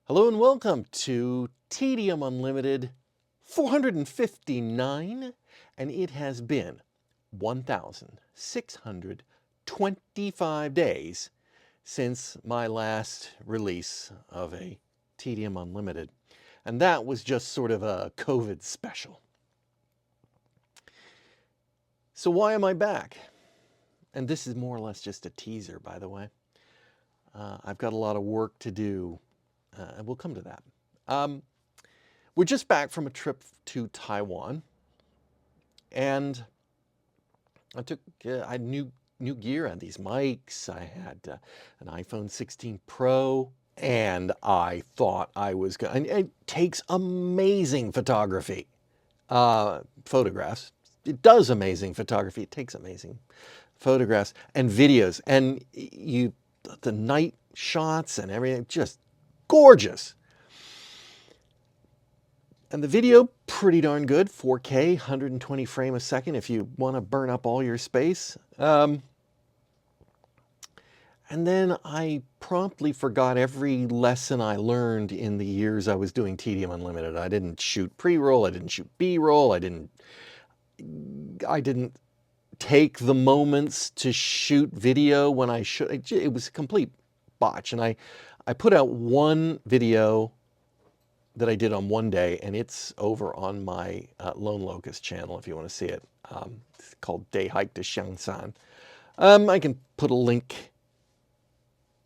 Hello and welcome to Tedium Unlimited 459, and it has been 1,625 days since my last release of a Tedium Unlimited, and that was just sort of a COVID special. So why am I back? And this is more or less just a teaser, by the way. I've got a lot of work to do, and we'll come to that. We're just back from a trip to Taiwan, and I had new gear. I had these mics. I had an iPhone 16 Pro, and I thought I was going. And it takes amazing photographs. It does amazing photography. It takes amazing photographs and videos, and the night shots and everything, just gorgeous. And the video, pretty darn good, 4K, 120 frame a second if you want to burn up all your space. And then I promptly forgot every lesson I learned in the years I was doing Tedium Unlimited. I didn't shoot pre-roll, I didn't shoot B-roll, I didn't take the moments to shoot video when I should. It was a complete botch. And I put out one video that I did on one day, and it's over on my Lone Locust channel if you want to see it. It's called Day Hike to Xiangshan. I can put a link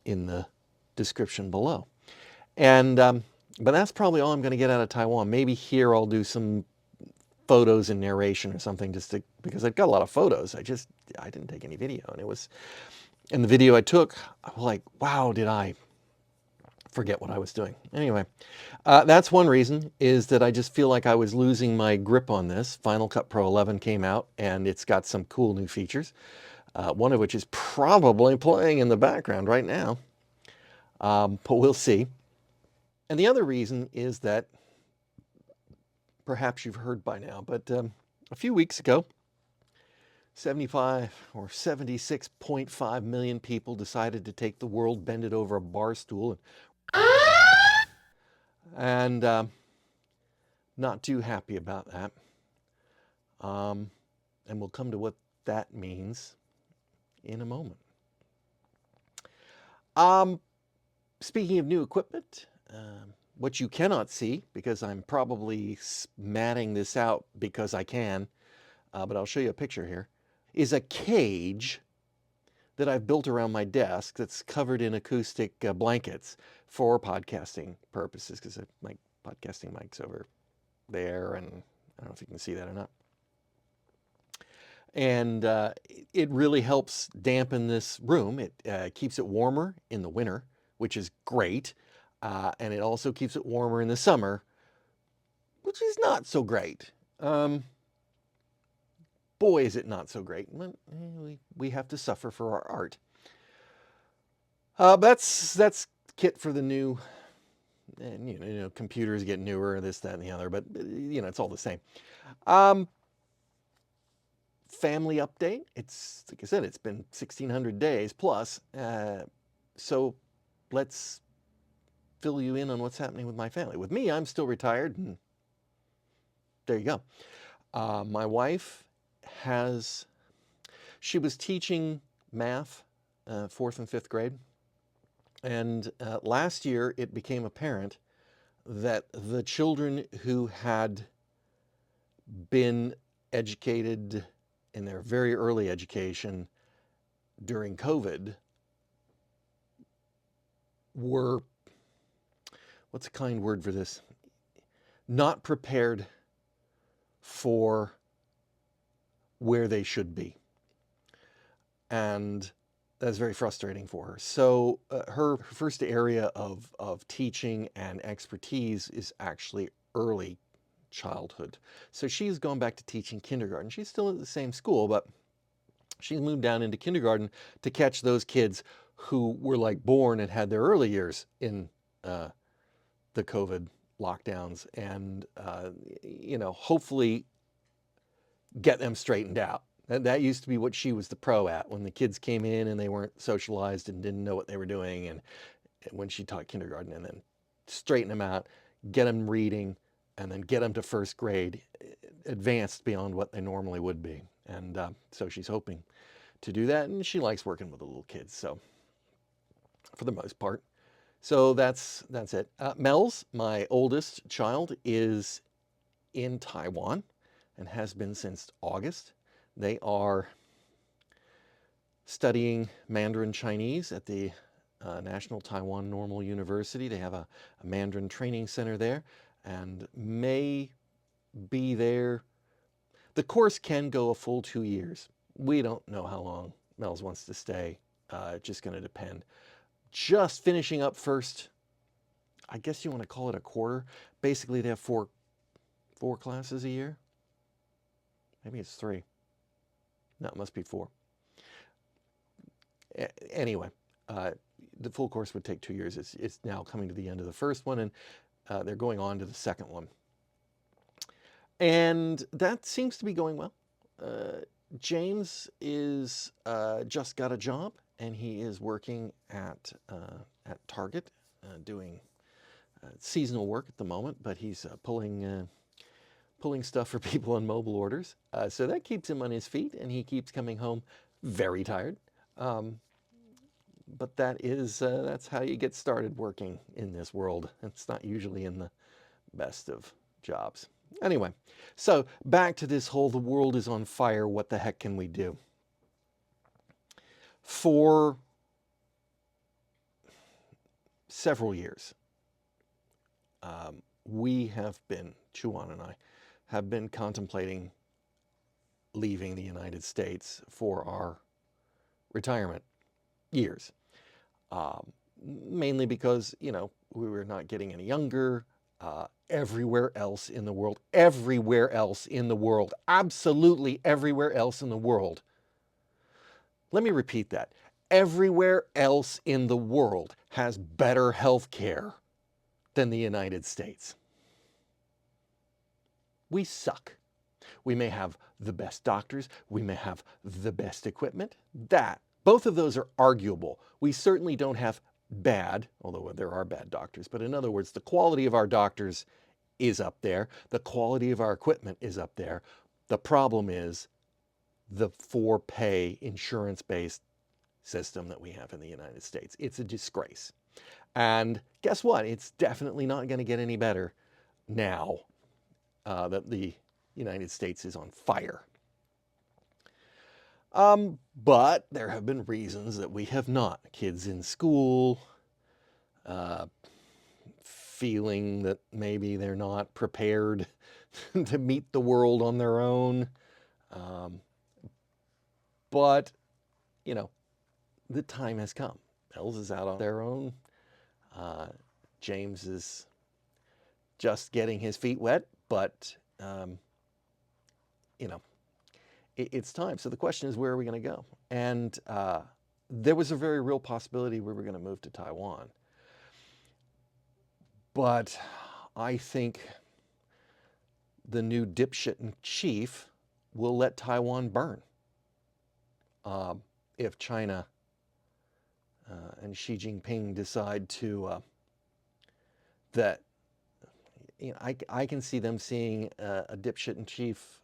in the description below. And but that's probably all I'm going to get out of Taiwan. Maybe here I'll do some photos and narration or something, because I've got a lot of photos. I didn't take any video, and the video I took, I was like, wow, did I forget what I was doing. Anyway, that's one reason, is that I just feel like I was losing my grip on this. Final Cut Pro 11 came out, and it's got some cool new features, one of which is probably playing in the background right now, but we'll see. And the other reason is that, perhaps you've heard by now, but a few weeks ago, 75 or 76.5 million people decided to take the world, bend it over a bar stool, and not too happy about that. And we'll come to what that means in a moment. Speaking of new equipment, what you cannot see, because I'm probably matting this out because I can, but I'll show you a picture here, is a cage that I've built around my desk that's covered in acoustic blankets for podcasting purposes, because my podcasting mic's over there, and I don't know if you can see that or not. And it really helps dampen this room. It keeps it warmer in the winter, which is great. And it also keeps it warmer in the summer, which is not so great. Boy, is it not so great. We have to suffer for our art. That's kit for the new, and computers get newer, this, that, and the other, but it's all the same. Family update. It's, like I said, it's been 1,600 days plus. So let's fill you in on what's happening with my family. With me, I'm still retired, and there you go. My wife she was teaching math, 4th and 5th grade. And last year, it became apparent that the children who had been educated in their very early education during COVID were, what's a kind word for this? Not prepared for where they should be. And that's very frustrating for her. So her first area of teaching and expertise is actually early childhood. So she's gone back to teaching kindergarten. She's still at the same school, but she's moved down into kindergarten to catch those kids who were like born and had their early years in the COVID lockdowns, and hopefully get them straightened out. That used to be what she was the pro at, when the kids came in and they weren't socialized and didn't know what they were doing, and when she taught kindergarten, and then straighten them out, get them reading, and then get them to first grade, advanced beyond what they normally would be. And so she's hoping to do that, and she likes working with the little kids, so for the most part. So that's it. Mel's, my oldest child, is in Taiwan and has been since August. They are studying Mandarin Chinese at the National Taiwan Normal University. They have a Mandarin training center there and may be there. The course can go a full 2 years. We don't know how long Mel's wants to stay. It's just going to depend. Just finishing up first, I guess you want to call it a quarter. Basically, they have four classes a year. Maybe it's 3. No, it must be 4. Anyway, the full course would take 2 years. It's now coming to the end of the first one, and they're going on to the second one. And that seems to be going well. James is just got a job, and he is working at Target, doing seasonal work at the moment, but he's pulling stuff for people on mobile orders. So that keeps him on his feet, and he keeps coming home very tired. But that's how you get started working in this world. It's not usually in the best of jobs. Anyway, so back to this whole the world is on fire, what the heck can we do? For several years, we have been, Chuan and I, have been contemplating leaving the United States for our retirement years. Mainly because, we were not getting any younger. Everywhere else in the world, absolutely everywhere else in the world. Let me repeat that. Everywhere else in the world has better health care than the United States. We suck. We may have the best doctors. We may have the best equipment. Both of those are arguable. We certainly don't have bad, although there are bad doctors, but in other words, the quality of our doctors is up there. The quality of our equipment is up there. The problem is the for-pay insurance-based system that we have in the United States. It's a disgrace. And guess what? It's definitely not going to get any better now that the United States is on fire. But there have been reasons that we have not. Kids in school, feeling that maybe they're not prepared to meet the world on their own. But, the time has come. Els is out on their own. James is just getting his feet wet, but, it's time. So the question is, where are we going to go? And there was a very real possibility we were going to move to Taiwan. But I think the new dipshit in chief will let Taiwan burn. If China and Xi Jinping decide to, I can see them seeing a dipshit in chief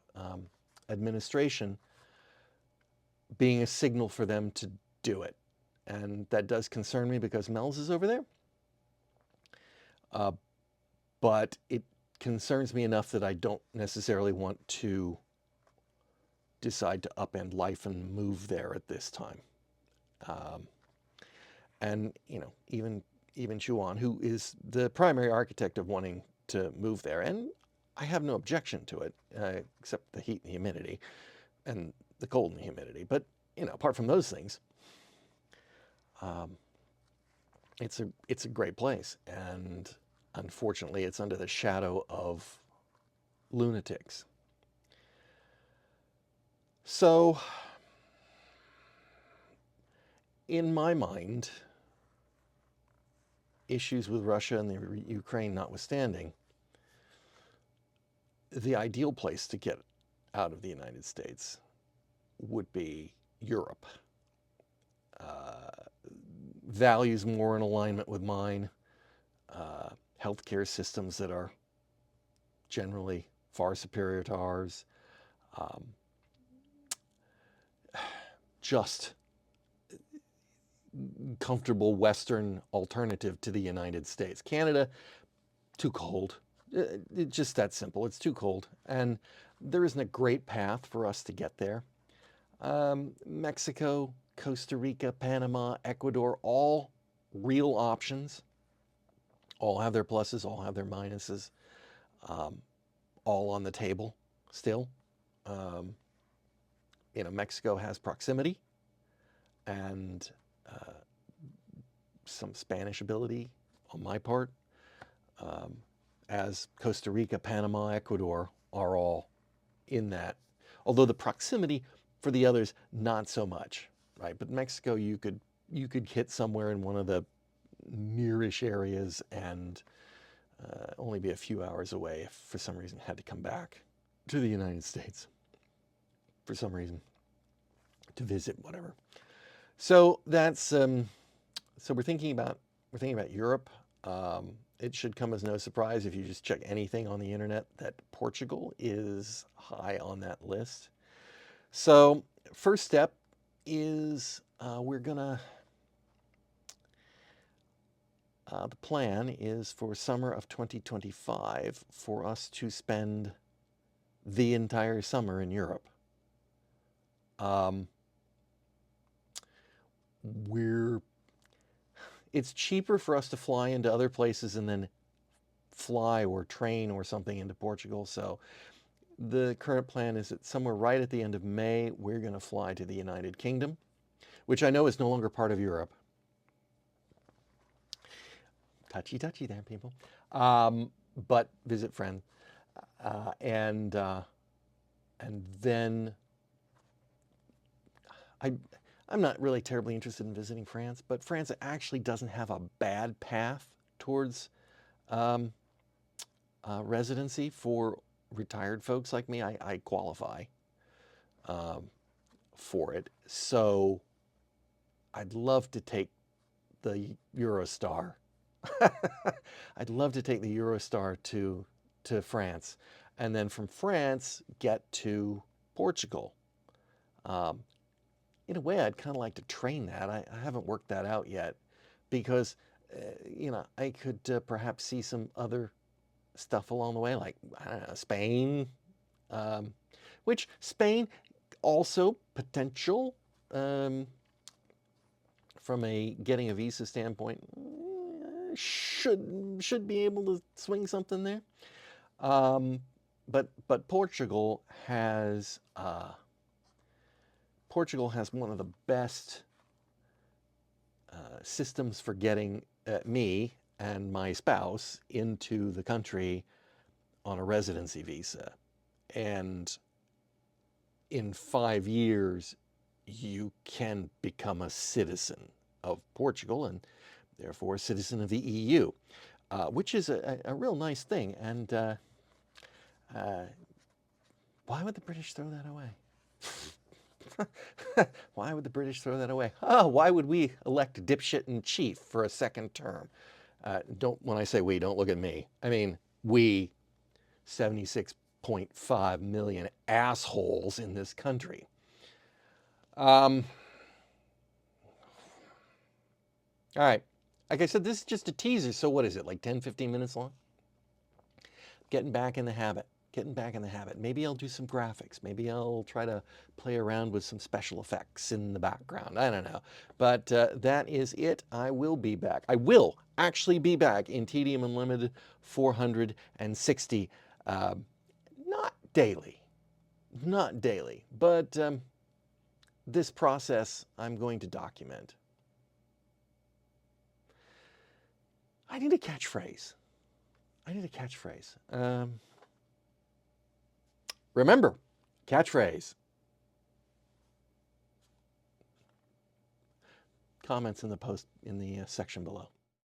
administration being a signal for them to do it. And that does concern me because Mel's is over there. But it concerns me enough that I don't necessarily want to decide to upend life and move there at this time. And, even Chuan, who is the primary architect of wanting to move there, and I have no objection to it, except the heat and the humidity, and the cold and the humidity. But, apart from those things, it's a great place. And unfortunately, it's under the shadow of lunatics. So, in my mind, issues with Russia and the Ukraine notwithstanding, the ideal place to get out of the United States would be Europe. Values more in alignment with mine, healthcare systems that are generally far superior to ours. Just comfortable Western alternative to the United States. Canada, too cold. It's just that simple. It's too cold. And there isn't a great path for us to get there. Mexico, Costa Rica, Panama, Ecuador, all real options. All have their pluses, all have their minuses. All on the table still. Mexico has proximity and some Spanish ability on my part, as Costa Rica, Panama, Ecuador are all in that. Although the proximity for the others, not so much, right? But Mexico, you could hit somewhere in one of the nearish areas and only be a few hours away if for some reason had to come back to the United States for some reason to visit, whatever. So that's so we're thinking about Europe. It should come as no surprise if you just check anything on the internet that Portugal is high on that list. So first step is the plan is for summer of 2025 for us to spend the entire summer in Europe. It's cheaper for us to fly into other places and then fly or train or something into Portugal. So the current plan is that somewhere right at the end of May, we're going to fly to the United Kingdom, which I know is no longer part of Europe. Touchy there, people. But visit friends. And then I'm not really terribly interested in visiting France, but France actually doesn't have a bad path towards residency for retired folks like me. I qualify for it. So I'd love to take the Eurostar. I'd love to take the Eurostar to France, and then from France get to Portugal. In a way, I'd kind of like to train that. I haven't worked that out yet, because I could perhaps see some other stuff along the way, like, I don't know, Spain, which Spain also potential from a getting a visa standpoint. Should be able to swing something there, but Portugal has one of the best systems for getting me and my spouse into the country on a residency visa, and in 5 years you can become a citizen of Portugal and therefore a citizen of the EU, which is a real nice thing. And why would the British throw that away? Why would the British throw that away? Oh, why would we elect dipshit in chief for a second term? When I say we, don't look at me. I mean, we, 76.5 million assholes in this country. All right. Like I said, this is just a teaser. So what is it, like 10, 15 minutes long? Getting back in the habit. Maybe I'll do some graphics. Maybe I'll try to play around with some special effects in the background. I don't know. But that is it. I will be back. I will actually be back in Tedium Unlimited 460. Not daily. But this process I'm going to document. I need a catchphrase. Remember, catchphrase. Comments in the post in the section below.